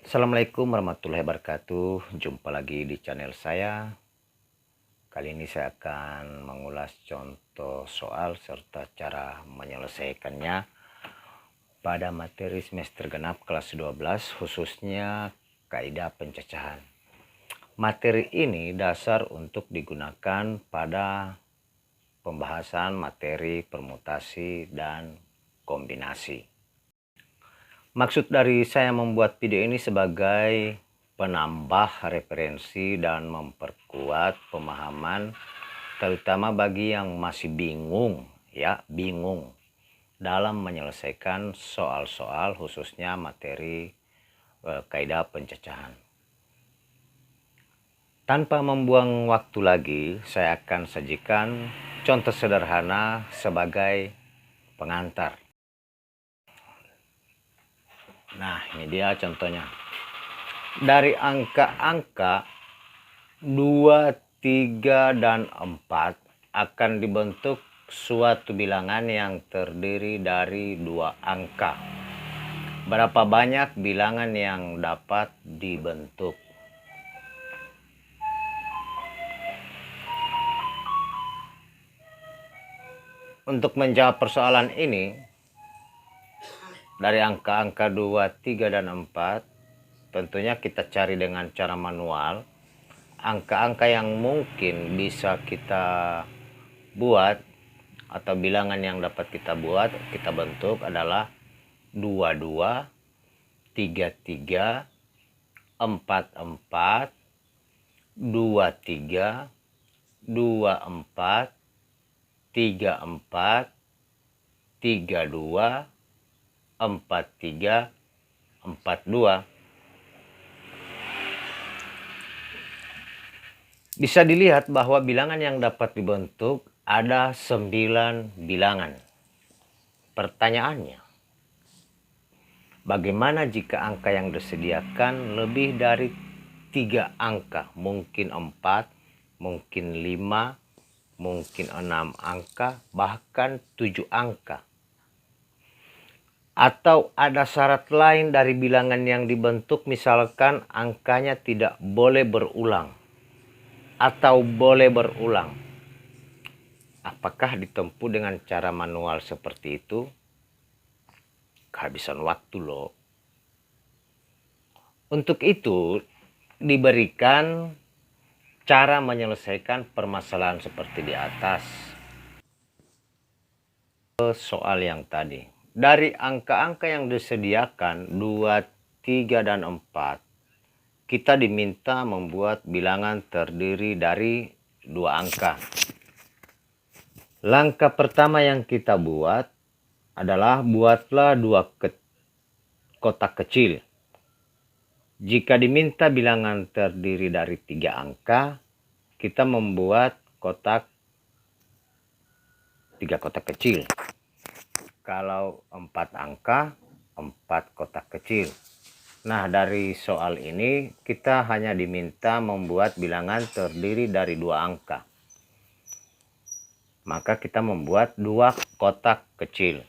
Assalamualaikum warahmatullahi wabarakatuh. Jumpa lagi di channel saya. Kali ini saya akan mengulas contoh soal serta cara menyelesaikannya pada materi semester genap kelas 12, khususnya kaidah pencacahan. Materi ini dasar untuk digunakan pada pembahasan materi permutasi dan kombinasi. Maksud dari saya membuat video ini sebagai penambah referensi dan memperkuat pemahaman, terutama bagi yang masih bingung dalam menyelesaikan soal-soal khususnya materi kaidah pencacahan. Tanpa membuang waktu lagi, saya akan sajikan contoh sederhana sebagai pengantar. Nah, ini dia contohnya. Dari angka-angka 2, 3, dan 4 akan dibentuk suatu bilangan yang terdiri dari 2 angka. Berapa banyak bilangan yang dapat dibentuk? Untuk menjawab persoalan ini, dari angka-angka 2, 3, dan 4, tentunya kita cari dengan cara manual. Angka-angka yang mungkin bisa kita buat atau bilangan yang dapat kita buat, kita bentuk adalah 22, 33, 44, 23, 24, 34, 32, 43, 42. Bisa dilihat bahwa bilangan yang dapat dibentuk ada 9 bilangan. Pertanyaannya, bagaimana jika angka yang disediakan lebih dari 3 angka? Mungkin 4, mungkin 5, mungkin 6 angka, bahkan 7 angka. Atau ada syarat lain dari bilangan yang dibentuk, misalkan angkanya tidak boleh berulang atau boleh berulang. Apakah ditempuh dengan cara manual seperti itu? Kehabisan waktu loh. Untuk itu diberikan cara menyelesaikan permasalahan seperti di atas. Soal yang tadi, dari angka-angka yang disediakan 2, 3, dan 4, kita diminta membuat bilangan terdiri dari 2 angka. Langkah pertama yang kita buat adalah buatlah 2 kotak kecil. Jika diminta bilangan terdiri dari 3 angka, kita membuat 3 kotak kecil. Kalau 4 angka, 4 kotak kecil. Nah, dari soal ini kita hanya diminta membuat bilangan terdiri dari 2 angka. Maka kita membuat 2 kotak kecil.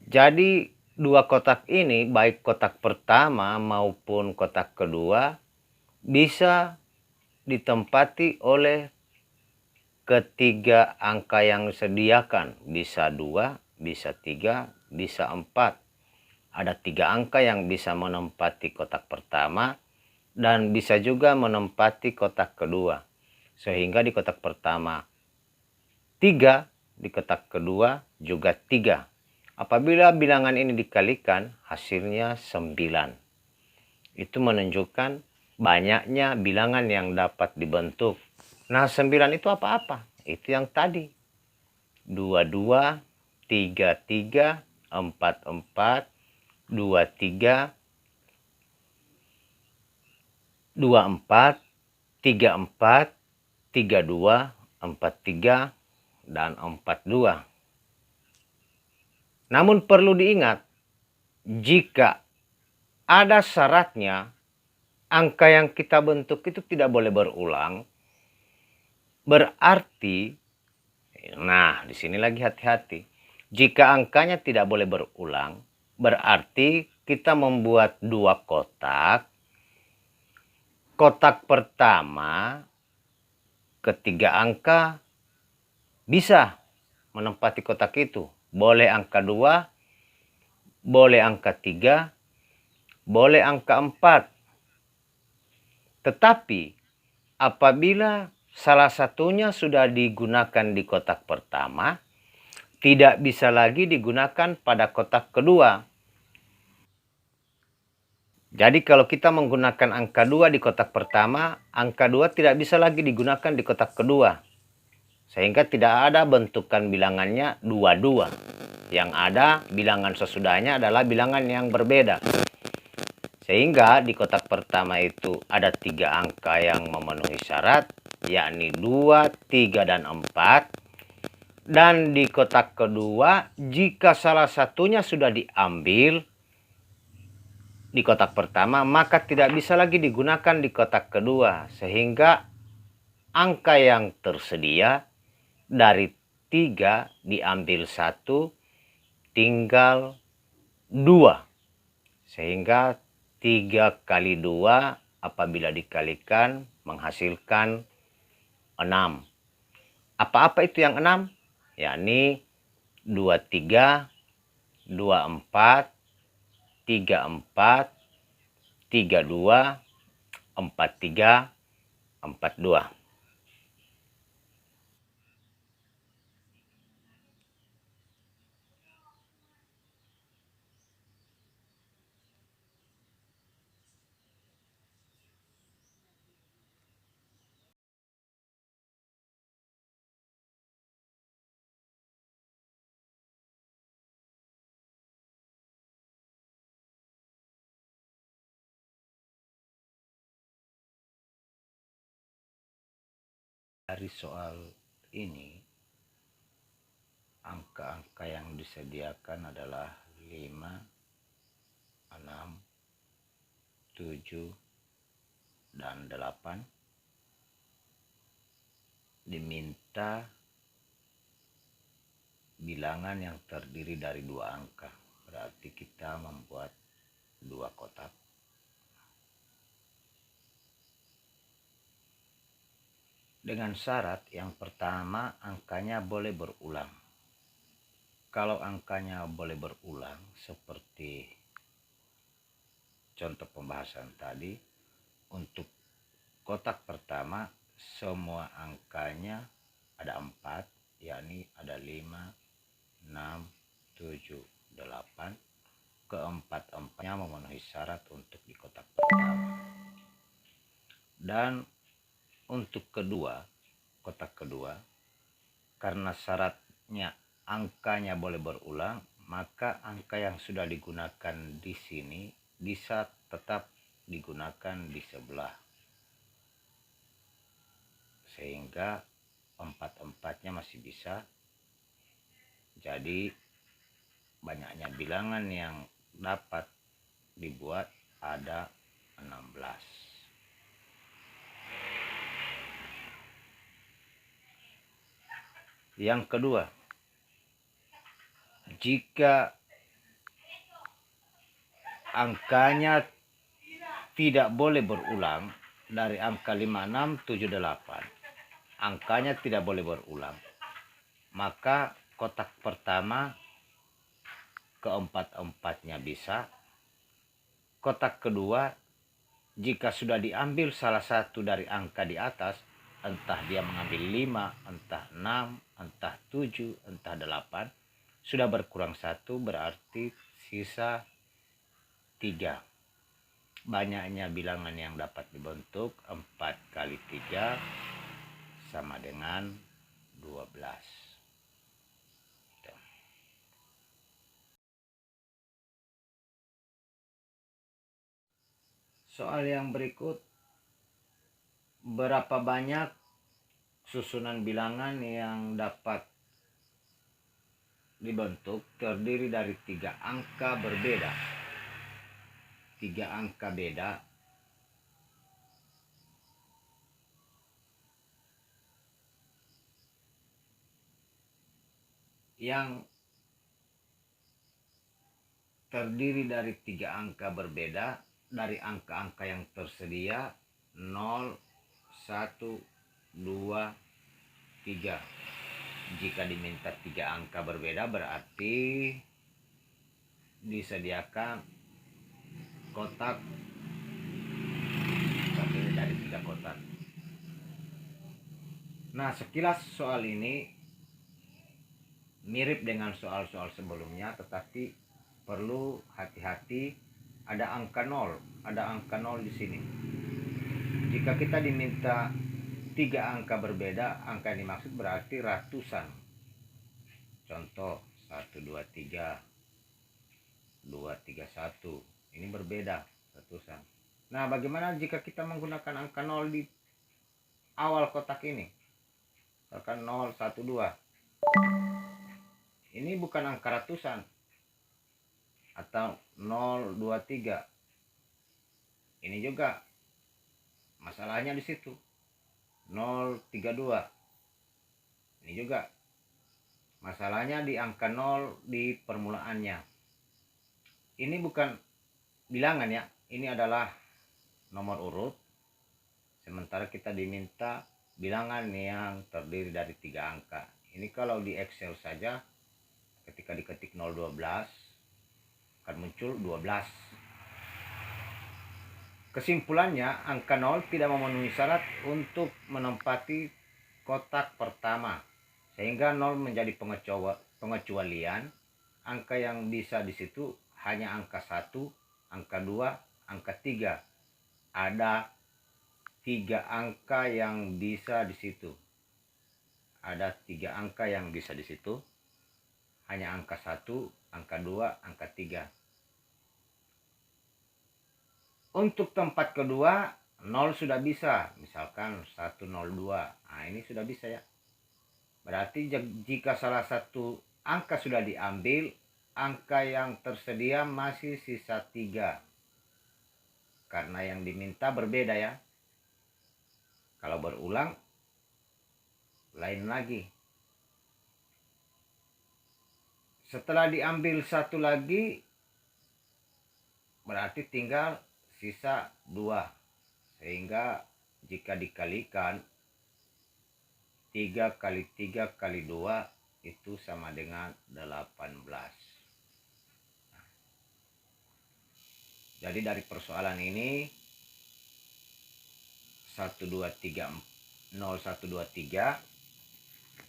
Jadi 2 kotak ini, baik kotak pertama maupun kotak kedua, bisa ditempati oleh ketiga angka yang disediakan. Bisa 2, bisa 3, bisa 4. Ada 3 angka yang bisa menempati kotak pertama dan bisa juga menempati kotak kedua. Sehingga di kotak pertama 3, di kotak kedua juga 3. Apabila bilangan ini dikalikan, hasilnya 9. Itu menunjukkan banyaknya bilangan yang dapat dibentuk. Nah, 9 itu apa-apa? Itu yang tadi. 22, 33, 44, 23, 24, 34, 32, 43, dan 42. Namun perlu diingat, jika ada syaratnya, angka yang kita bentuk itu tidak boleh berulang. Berarti, nah di sini lagi hati-hati. Jika angkanya tidak boleh berulang, Berarti kita membuat dua kotak. Kotak pertama ketiga angka bisa menempati kotak itu. Boleh angka 2, boleh angka 3, boleh angka 4. Tetapi apabila salah satunya sudah digunakan di kotak pertama, tidak bisa lagi digunakan pada kotak kedua. Jadi kalau kita menggunakan angka 2 di kotak pertama, angka 2 tidak bisa lagi digunakan di kotak kedua. Sehingga tidak ada bentukan bilangannya 22. Yang ada bilangan sesudahnya adalah bilangan yang berbeda. Sehingga di kotak pertama itu ada 3 angka yang memenuhi syarat, yakni 2, 3, dan 4. Dan di kotak kedua, jika salah satunya sudah diambil di kotak pertama, maka tidak bisa lagi digunakan di kotak kedua. Sehingga angka yang tersedia dari 3 diambil 1, tinggal 2. Sehingga 3 kali 2 apabila dikalikan menghasilkan 6. Apa-apa itu yang 6? Yakni 23, 24, 34, 32, 43, 42. Dari soal ini, angka-angka yang disediakan adalah 5, 6, 7, dan 8. Diminta bilangan yang terdiri dari 2 angka. Berarti kita membuat 2 kotak. Dengan syarat yang pertama, angkanya boleh berulang. Kalau angkanya boleh berulang seperti contoh pembahasan tadi, untuk kotak pertama semua angkanya ada 4, yakni ada 5, 6, 7, 8. Keempat-empatnya memenuhi syarat untuk di kotak pertama. Dan untuk kotak kedua, karena syaratnya angkanya boleh berulang, maka angka yang sudah digunakan di sini bisa tetap digunakan di sebelah. Sehingga empat-empatnya masih bisa. Jadi banyaknya bilangan yang dapat dibuat ada 16. Yang kedua, jika angkanya tidak boleh berulang dari angka 5, 6, 7, 8, angkanya tidak boleh berulang, maka kotak pertama keempat-empatnya bisa. Kotak kedua, jika sudah diambil salah satu dari angka di atas, entah dia mengambil 5, entah 6, entah 7, entah 8, sudah berkurang 1, berarti sisa 3. Banyaknya bilangan yang dapat dibentuk 4 kali 3 sama dengan 12. Soal yang berikut, berapa banyak susunan bilangan yang dapat dibentuk terdiri dari 3 angka berbeda. 3 angka beda yang terdiri dari 3 angka berbeda dari angka-angka yang tersedia 0, 1, 2, 3. Jika diminta 3 angka berbeda berarti disediakan kotak terdiri dari 3 kotak. Nah, sekilas soal ini mirip dengan soal-soal sebelumnya, tetapi perlu hati-hati, ada angka 0, di sini. Jika kita diminta 3 angka berbeda, angka yang dimaksud berarti ratusan. Contoh 1, 2, 3, 2, 3, 1. Ini berbeda, ratusan. Nah, bagaimana jika kita menggunakan angka 0 di awal kotak ini? Misalkan 0, 1, 2. Ini bukan angka ratusan. Atau 0, 2, 3. Ini juga masalahnya di situ. 0, 3, 2. Ini juga masalahnya di angka 0 di permulaannya. Ini bukan bilangan ya. Ini adalah nomor urut. Sementara kita diminta bilangan yang terdiri dari 3 angka. Ini kalau di Excel saja ketika diketik 012 akan muncul 12. Kesimpulannya, angka 0 tidak memenuhi syarat untuk menempati kotak pertama, sehingga 0 menjadi pengecualian. Angka yang bisa di situ hanya angka 1, angka 2, angka 3. Ada 3 angka yang bisa di situ. Ada 3 angka yang bisa di situ. Hanya angka 1, angka 2, angka 3. Untuk tempat kedua 0 sudah bisa, misalkan 102. Nah, ini sudah bisa ya. Berarti jika salah satu angka sudah diambil, angka yang tersedia masih sisa 3. Karena yang diminta berbeda ya. Kalau berulang lain lagi. Setelah diambil satu lagi berarti tinggal sisa 2. Sehingga jika dikalikan 3 kali 3 kali 2 itu sama dengan 18. Jadi dari persoalan ini 0123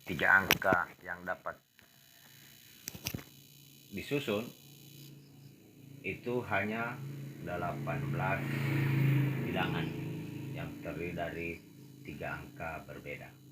3 angka yang dapat disusun itu hanya 18 bilangan yang terdiri dari 3 angka berbeda.